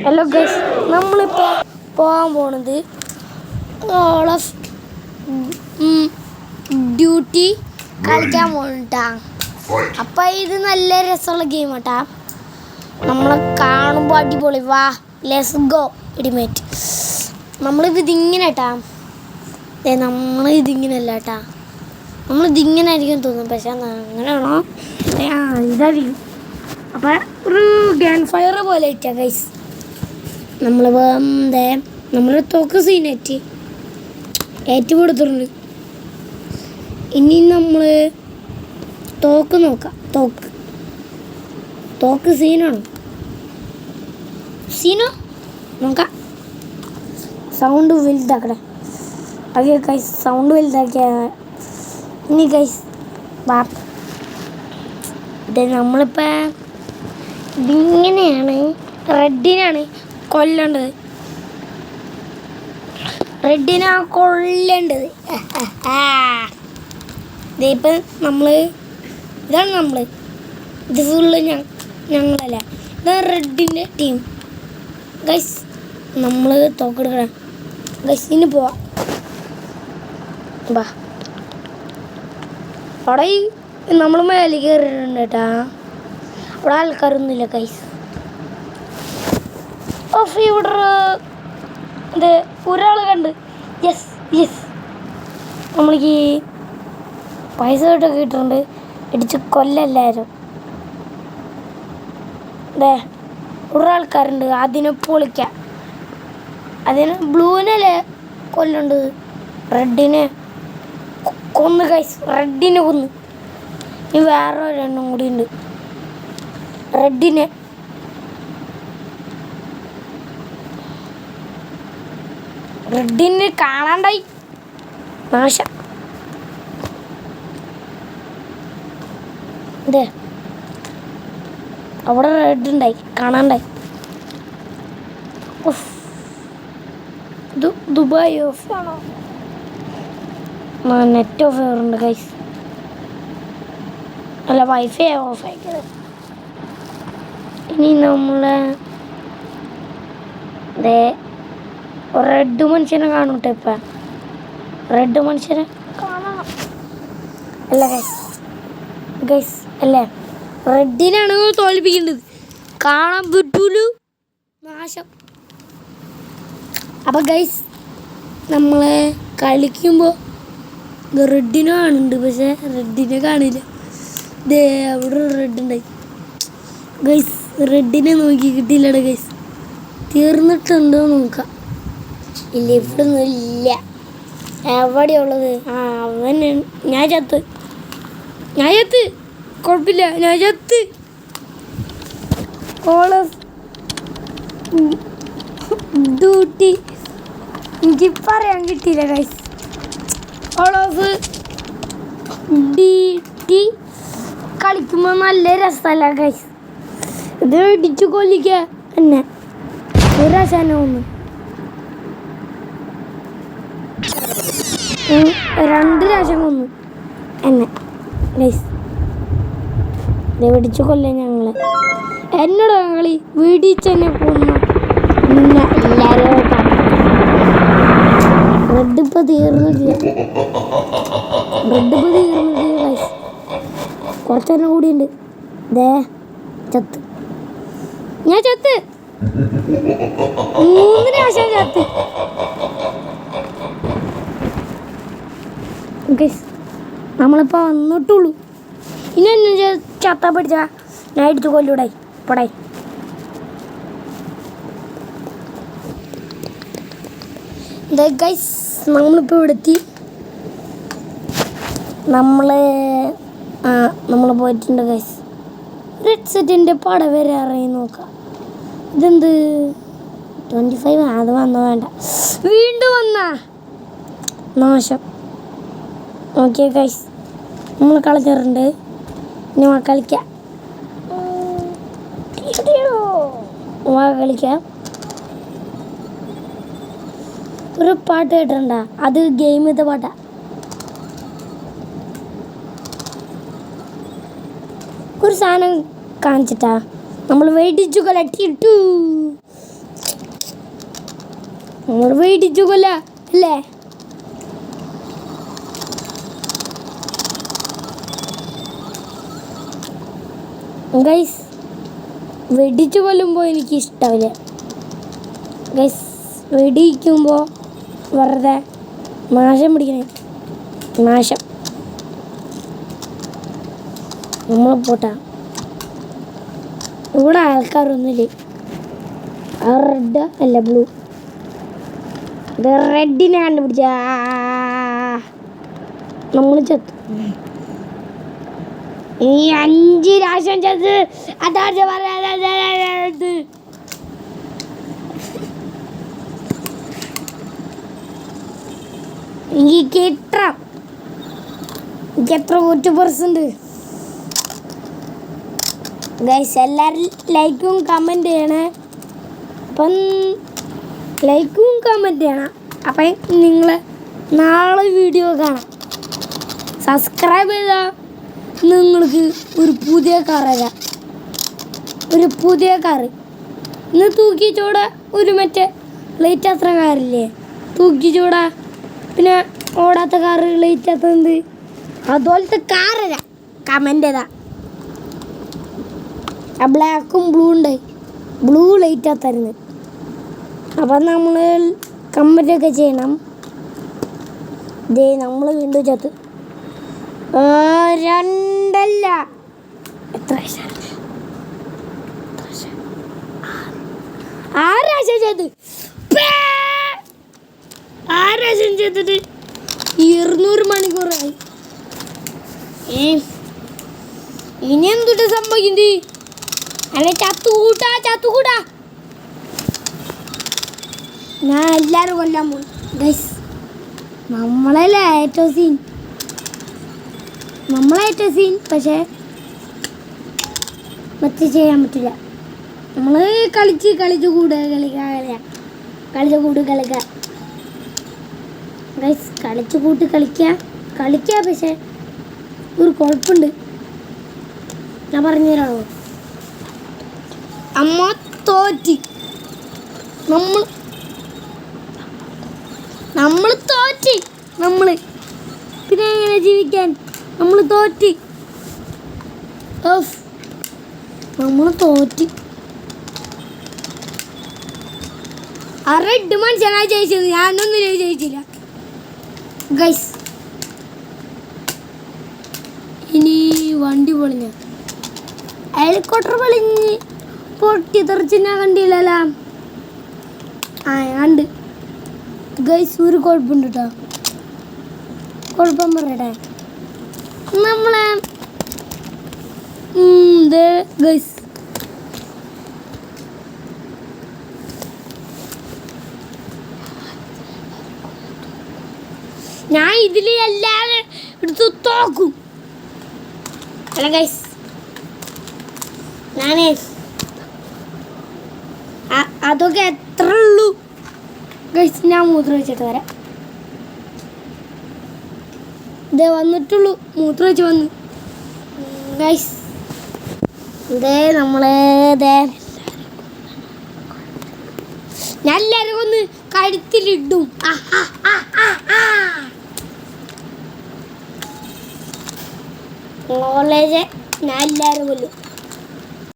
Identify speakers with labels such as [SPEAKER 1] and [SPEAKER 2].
[SPEAKER 1] Hello guys, നമ്മളിപ്പോൾ പോകാൻ പോണത് കോൾ ഓഫ് ഡ്യൂട്ടി കളിക്കാൻ പോകണട്ടാ. അപ്പം ഇത് നല്ല രസമുള്ള ഗെയിം കേട്ടാ. നമ്മളെ കാണുമ്പോൾ അടിപൊളി. വാ ലെറ്റ്സ് ഗോ ഇടിമേറ്റ്. നമ്മളിതിങ്ങനെ കേട്ടാ, നമ്മളിതിങ്ങനല്ല കേട്ടാ, നമ്മളിതിങ്ങനെ ആയിരിക്കും തോന്നും. പക്ഷെ അങ്ങനെയാണോ? ഇതായിരിക്കും. അപ്പം ഒരു ഗ്യാൻ ഫയർ പോലെ ഇട്ടാ ഗൈസ്. നമ്മൾ തോക്ക് സീനേറ്റ് കൊടുത്തിട്ടുണ്ട്. ഇനി നമ്മൾ തോക്ക് നോക്കാം. തോക്ക് സീനാണോ? സീനോ നോക്കാം. സൗണ്ട് വലുതാക്കടേ. ഓക്കെ ഗൈസ്, സൗണ്ട് വലുതാക്കിയ ഇനി ഗൈസ് വാ. നമ്മളിപ്പോൾ ഇതിങ്ങനെയാണ്. റെഡിനാണ് കൊല്ലേണ്ടത്. റെഡിനാണ് കൊല്ലേണ്ടത്. ഇതിപ്പം ഇതാണ് ഇത് ഫുള്ള് ഞങ്ങളല്ല, ഇതാണ് റെഡിൻ്റെ ടീം ഗൈസ്. നമ്മൾ തോക്കെടുക്കണം ഗൈസ്. ഇനി പോവാം. വാ, അവിടെ നമ്മൾ മേലെ കയറിയിട്ടുണ്ട് കേട്ടാ. അവിടെ ആൾക്കാരൊന്നുമില്ല ഗൈസ്. ഓഫ് ഇവിടെ ഒരാൾ കണ്ട്. യെസ് നമ്മൾക്ക് പൈസ കിട്ടൊക്കെ കിട്ടുന്നുണ്ട്. ഇടിച്ച് കൊല്ലല്ലാരും. ഒരാൾക്കാരുണ്ട്, അതിനെ പൊളിക്കാം. അതിന് ബ്ലൂവിനല്ലേ കൊല്ലുണ്ട്. റെഡിനെ കൊന്ന് ഗൈസ്, റെഡിനെ കൊന്ന്. ഇനി വേറെ ഒരെണ്ണം കൂടി ഉണ്ട്. റെഡിനെ കാണാണ്ടായി. നാശം. അവിടെ റെഡ് ഉണ്ടായി, കാണാണ്ടായി. ദുബായ് ഓഫ് ആണോ? നെറ്റ് ഓഫ് ആവാറുണ്ട് ഗൈസ്. അല്ല, വൈഫൈ ഓഫ് ആയിക്കത്. ഇനി നമ്മളെ റെഡ് മനുഷ്യനെ കാണട്ടെ. ഇപ്പം റെഡ് മനുഷ്യനെ കാണണം അല്ല ഗൈസ് അല്ലേ? റെഡിനാണ് തോൽപ്പിക്കേണ്ടത്. കാണാൻ പറ്റൂലു. നാശം. അപ്പം ഗൈസ്, നമ്മളെ കളിക്കുമ്പോൾ റെഡിനെ കാണുന്നുണ്ട്, പക്ഷെ റെഡിനെ കാണില്ല. അവിടെ റെഡ് ഉണ്ടായി ഗൈസ്. റെഡിനെ നോക്കി കിട്ടിയില്ലട ഗൈസ്. തീർന്നിട്ടുണ്ടോ നോക്കാം. ഇല്ല, ഇവിടെ ഒന്നും ഇല്ല. എവിടെയുള്ളത്? അവന് ഞാൻ ചത്ത്. കുഴപ്പമില്ല, ഞാൻ ചത്ത്. കോൾ ഓഫ് ഡ്യൂട്ടി എനിക്ക് പറയാൻ കിട്ടിയില്ല ഗൈസ്. കോൾ ഓഫ് ഡ്യൂട്ടി കളിക്കുമ്പോൾ നല്ല രസമല്ല ഗൈസ്. ഇത് ഇടിച്ചു കൊല്ലിക്ക എന്നെ. ഒരു രസന ഒന്ന് 2 പ്രാവശ്യം കൊന്നു എന്നെ ഗൈസ്. വെടിച്ചു കൊല്ലാൻ ഞങ്ങള്. എന്നോട് കളി വീടിച്ചെന്നെ കൊന്നു. പിന്നെ എല്ലാവരും റെഡ് ഇപ്പം തീർന്നിട്ടില്ല ഗൈസ്. കുറച്ചെണ്ണം കൂടിയുണ്ട്. ഞാൻ ചത്ത് 3 പ്രാവശ്യം ചത്ത് ഗൈസ്. നമ്മളിപ്പോൾ വന്നിട്ടുള്ളൂ. ഇനി എന്നെ ചത്ത പിടിച്ചാ ഞാൻ എടുത്ത് കൊല്ലൂടായി പടായി. ഗൈസ്, നമ്മളിപ്പോൾ ഇവിടെ എത്തി. നമ്മൾ പോയിട്ടുണ്ട് ഗൈസ്. റെഡ് സെറ്റിൻ്റെ പട വരെ ഇറങ്ങി നോക്കാം. ഇതെന്ത് 25? അത് വന്നോ വേണ്ട. വീണ്ടും വന്നാ നാശം. ഓക്കെ ഗൈസ്, നമ്മൾ കളിച്ചിട്ടുണ്ട്. ഇനി കളിക്കാം. ഒരു പാട്ട് കേട്ടിട്ടുണ്ട? അത് ഗെയിമിത്തെ പാട്ടാ. ഒരു സാധനം കാണിച്ചിട്ടാ നമ്മൾ വെടിച്ചു കൊലട്ടിട്ടു. നമ്മൾ വെയിടിച്ചു കൊല്ല അല്ലേ? ഗൈസ് വെടിച്ചു കൊല്ലുമ്പോൾ എനിക്ക് ഇഷ്ടമില്ല ഗൈസ്. വെടിക്കുമ്പോൾ വെറുതെ നാശം പിടിക്കണേ, നാശം. നമ്മൾ പോട്ടാ, ഇവിടെ ആൾക്കാരൊന്നുമില്ലേ. ആ റെഡ് അല്ല ബ്ലൂ, റെഡിനെ കണ്ടുപിടിച്ച നമ്മൾ ചത്തു. ഈ 5 രാശം ചത്ത് അതാണ് പറയാത്. എനിക്ക് എത്ര 100% ഗൈസ്. എല്ലാവരും ലൈക്കും കമൻറ്റ് ചെയ്യണേ. അപ്പം ലൈക്കും കമൻറ്റ് ചെയ്യണം. അപ്പം നിങ്ങൾ നാളെ വീഡിയോ കാണാം. സബ്സ്ക്രൈബ് ചെയ്താൽ നിങ്ങൾക്ക് ഒരു പുതിയ കാർ തരാം, ഒരു പുതിയ കാറ്. ഇന്ന് തൂക്കിച്ചൂടെ ഒരു മറ്റേ ലൈറ്റ് അത്ര കാറില്ലേ, തൂക്കിച്ചൂടാ. പിന്നെ ഓടാത്ത കാറ്, ലൈറ്റ് അത്തത്, അതുപോലത്തെ കാർ തരാം. കമൻറ്റ് ചെയ്താ ആ ബ്ലാക്കും ബ്ലൂ ഉണ്ട്, ബ്ലൂ ലൈറ്റാ തരുന്നത്. അപ്പം നമ്മൾ കമൻറ്റൊക്കെ ചെയ്യണം. ദേ നമ്മൾ വീണ്ടും ചത്ത്. 2 അല്ല, എത്ര 6 പ്രാവശ്യം ചെയ്ത് 6 പ്രാവശ്യം ചെയ്തിട്ട് 200 മണിക്കൂറായി. ഇനി എന്തുട്ട് സംഭവിക്കുന്നത്? അല്ലെ ചത്തുകൂട്ടാ. ഞാൻ എല്ലാവരും കൊല്ലാൻ പോകും ഗൈസ്. നമ്മളല്ലേ ഏറ്റവും സീൻ, പക്ഷേ മറ്റേ ചെയ്യാൻ പറ്റില്ല. നമ്മൾ കളിച്ച് കൂടുക ഗൈസ്. കളിക്കുക. പക്ഷേ ഒരു കുഴപ്പമുണ്ട്, ഞാൻ പറഞ്ഞു തരാമോ? അമ്മ തോറ്റി, നമ്മൾ തോറ്റി. പിന്നെ എങ്ങനെ ജീവിക്കാൻ? നമ്മൾ തോറ്റി. ആ റെഡ് മനുഷ്യനാ ജയിച്ചത്, ഞാനൊന്നും ജയിച്ചില്ല ഗൈസ്. ഇനി വണ്ടി പൊളിഞ്ഞ ഹെലികോപ്റ്റർ പൊട്ടി തെറിച്ചിനാ കണ്ടില്ലല്ലോ. കണ്ട് ഗൈസ്. ഒരു കുഴപ്പമുണ്ട് കേട്ടോ, കുഴപ്പം പറയട്ടെ. നമ്മളെ ഗൈസ് ഞാൻ ഇതിൽ എല്ലാവരും എടുത്ത് തോക്കും അല്ല ഗൈസ്. ഞാനേ അതൊക്കെ എത്ര ഉള്ളൂ ഗൈസ്. ഞാൻ മൂത്രം വെച്ചിട്ട് വരാം. ഇതേ വന്നിട്ടുള്ളൂ, മൂത്രം വെച്ച് വന്നു ഗൈസ്. ഞാൻ എല്ലാവരും ഒന്ന് കഴുത്തിലിടും. കോളേജ് ഞാൻ എല്ലാവരും കൊല്ലും.